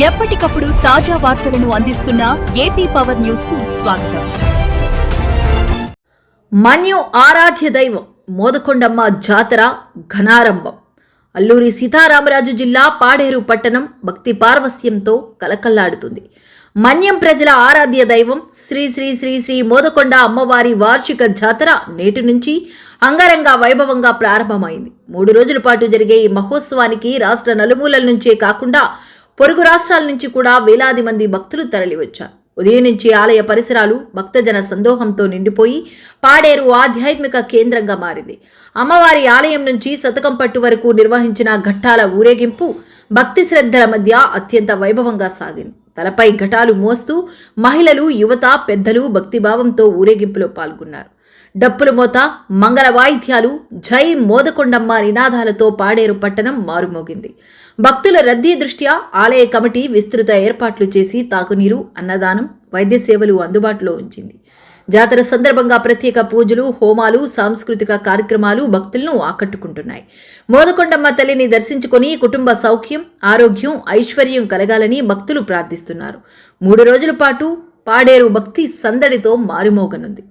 ఎప్పటికప్పుడు తాజా వార్తలను అందిస్తున్న ఏపీ పవర్ న్యూస్ కు స్వాగతం. మన్యం ఆరాధ్య దైవం మోదకొండమ్మ జాతర ఘనారంభం. అల్లూరి సీతారామరాజు జిల్లా పాడేరు పట్టణం భక్తి పార్వస్యంతో కలకల్లాడుతుంది. మన్యం ప్రజల ఆరాధ్య దైవం శ్రీ శ్రీ శ్రీ శ్రీ మోదకొండ అమ్మవారి వార్షిక జాతర నేటి నుంచి అంగరంగ వైభవంగా ప్రారంభమైంది. 3 రోజుల పాటు జరిగే ఈ మహోత్సవానికి రాష్ట్ర నలుమూలల నుంచే కాకుండా పొరుగు రాష్ట్రాల నుంచి కూడా వేలాది మంది భక్తులు తరలివచ్చారు. ఉదయం నుంచి ఆలయ పరిసరాలు భక్తజన సందోహంతో నిండిపోయి పాడేరు ఆధ్యాత్మిక కేంద్రంగా మారింది. అమ్మవారి ఆలయం నుంచి శతకం పట్టు వరకు నిర్వహించిన ఘట్టాల ఊరేగింపు భక్తి శ్రద్ధల మధ్య అత్యంత వైభవంగా సాగింది. తలపై ఘటాలు మోస్తూ మహిళలు, యువత, పెద్దలు భక్తిభావంతో ఊరేగింపులో పాల్గొన్నారు. డప్పుల మోత, మంగళ వాయిద్యాలు, జై మోదకొండమ్మ నినాదాలతో పాడేరు పట్టణం మారుమోగింది. భక్తుల రద్దీ దృష్ట్యా ఆలయ కమిటీ విస్తృత ఏర్పాట్లు చేసి తాగునీరు, అన్నదానం, వైద్య సేవలు అందుబాటులో ఉంచింది. జాతర సందర్భంగా ప్రత్యేక పూజలు, హోమాలు, సాంస్కృతిక కార్యక్రమాలు భక్తులను ఆకట్టుకుంటున్నాయి. మోదకొండమ్మ తల్లిని దర్శించుకొని కుటుంబ సౌఖ్యం, ఆరోగ్యం, ఐశ్వర్యం కలగాలని భక్తులు ప్రార్థిస్తున్నారు. 3 రోజుల పాటు పాడేరు భక్తి సందడితో మారుమోగనుంది.